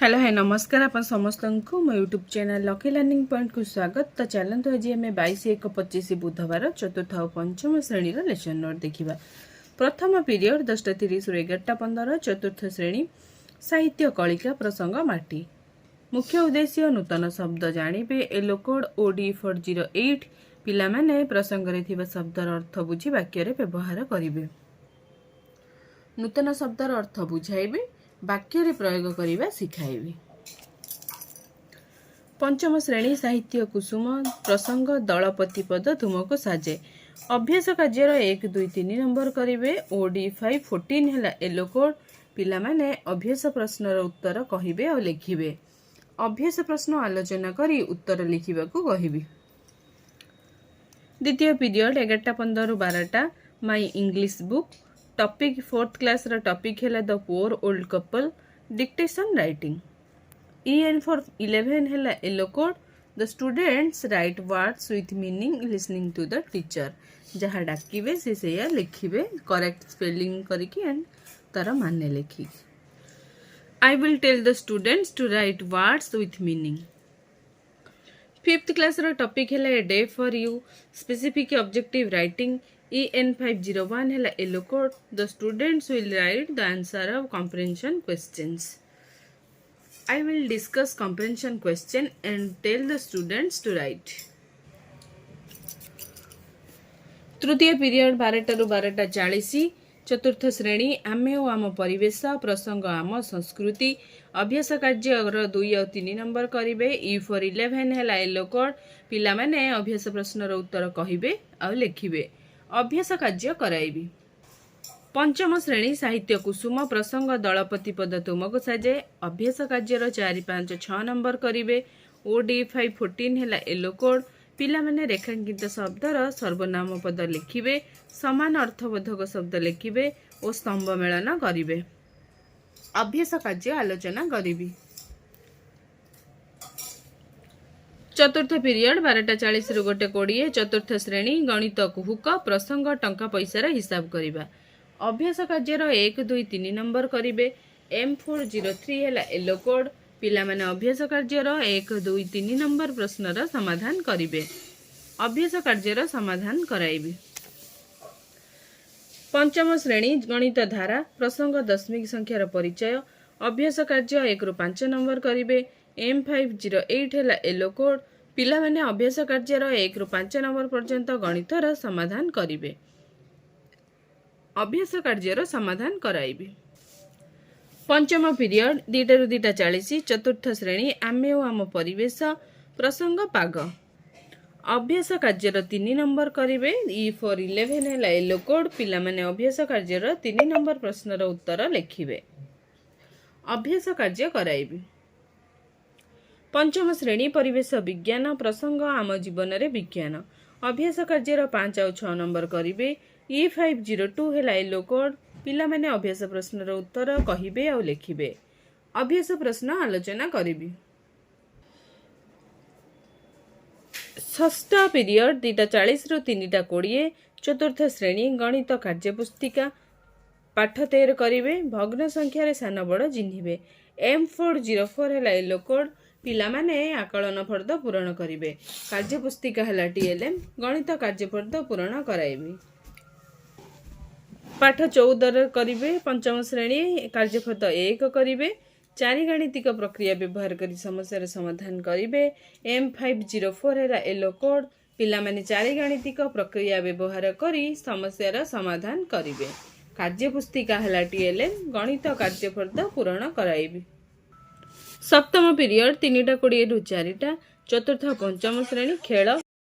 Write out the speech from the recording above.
Hello है नमस्कार आप समस्त को मो YouTube channel lucky learning point को स्वागत। तो चलते आज आम 22/1/25 बुधवार चतुर्थ और पंचम श्रेणी लेसन नोट देखा। प्रथम पीरियड 10:30 रु 11:15। चतुर्थ श्रेणी साहित्य कलिका प्रसंग माटी। मुख्य उद्देश्य नूतन शब्द जानिबे। येलो कोड OD408 पिला माने प्रसंग रे थिबा शब्दर अर्थ बुझी वाक्य रे व्यवहार करिवे। नूतन शब्दर अर्थ बुझाइबे, वाक्य रे प्रयोग करिबा सिखाइबे। पंचम श्रेणी साहित्य कुसुम प्रसंग दलपति पद तुमको साजे। अभ्यास कार्यर 1, 2, 3 नंबर करिवे। OD514 हैला येलो कोड। पिला माने अभ्यास प्रश्नर उत्तर कहिबे और लिखिबे। अभ्यास प्रश्न आलोचना करी उत्तर लिखिबा को कहिबे। द्वितीय पीरियड 11:15 रु 12टा my English book. Topic 4th class रा टॉपिक हैला the poor old couple. Dictation writing. EN for 11 हैला yellow code. The students write words with meaning listening to the teacher. जहाँ डाकिबे से सेया लिखिबे करेक्ट स्पेलिंग करके एंड तार माने लिखि। I will tell the students to write words with meaning. 5th class रा टॉपिक हैला a day for you। Specific objective writing. EN501 हैला yellow code. The students will write the answer of comprehension questions. I will discuss comprehension question and tell the students to write. तृतीय period 12 रु 12:40। चतुर्थ श्रेणी आमे ओ आम परिवेश प्रसंग आम संस्कृति। अभ्यास कार्य 2 और 3 नंबर करिवे। E for 11 हैला येलो कोड। पिला माने अभ्यास प्रश्नर उत्तर कहिबे और लिखिबे। अभ्यास कार्य कराइबी। पंचम श्रेणी साहित्य कुसुम प्रसंग दलपति पद तुमको साजे। अभ्यास कार्यर 4, 5, 6 नंबर करिवे। OD514 हैला येलो कोड। पिला माने रेखांकित शब्दर सर्वनाम पद लिखिबे, समान अर्थबोधक शब्द लिखिबे और स्तंभ मेलन करिवे। अभ्यास कार्य आलोचना करिबी। चतुर्थ पीरियड 12:40 रु 1:20। चतुर्थ श्रेणी गणित कुहुक प्रसंग टंका पैसार हिसाब करिबा। अभ्यास कार्यर 1, 2, 3 नंबर करिवे। M403 हैला येलो कोड। पिला माने अभ्यास कार्यर 1, 2, 3 नंबर प्रश्नर समाधान करिवे। अभ्यास कार्यर समाधान कराइबे। पंचम श्रेणी गणित धारा प्रसंग दशमिक संख्यार परिचय। अभ्यास कार्य 1 रु 5 नंबर करिवे। M508 हैला येलो कोड। पिला माने अभ्यास कार्यर 1 रु 5 नंबर पर्यंत गणितर समाधान करिवे। अभ्यास कार्यर समाधान कराइबे। पंचम पीरियड 2 रु 2:40। चतुर्थ श्रेणी आमे ओ आम परिवेश प्रसंग पाग। अभ्यास कार्यर 3 नंबर करिवे। E for 11 हैला येलो कोड। पिला माने अभ्यास कार्यर 3 नंबर प्रश्नर उत्तर लिखिबे। अभ्यास कार्य कराइबे। पंचम श्रेणी परिवेश विज्ञान प्रसंग आम जीवन रे विज्ञान। अभ्यास कार्यर 5 और 6 नंबर करिवे। E502 हैला येलो कोड। पिला माने अभ्यास प्रश्नर उत्तर कहिबे और लिखिबे। अभ्यास प्रश्न आलोचना करिबी। षष्ठ पीरियड 2:40 रु 3:20। चतुर्थ श्रेणी गणित कार्यपुस्तिका पाठ 13 करिवे। भग्न संख्यार सान बड़ चिन्हिबे। M404 हैला येलो कोड। पिला माने आकलन फर्द पूरण करिवे। कार्यपुस्तिका हैला TLM। गणित कार्यफर्द पूरण कराइबे। पाठ 14 करिवे। पंचम श्रेणी कार्यफर्द 1 करिवे। 4 गाणितिक प्रक्रिया व्यवहार करी समस्या समाधान करिवे। M504 हैला येलो कोड। पिला माने 4 गाणितिक प्रक्रिया व्यवहार करी समस्या समाधान करिवे। कार्यपुस्तिका हैला TLM। गणित कार्यफर्द पूरण कराइबे। सप्तम पीरियड 3:20 रु 4टा। चतुर्थ पंचम श्रेणी खेल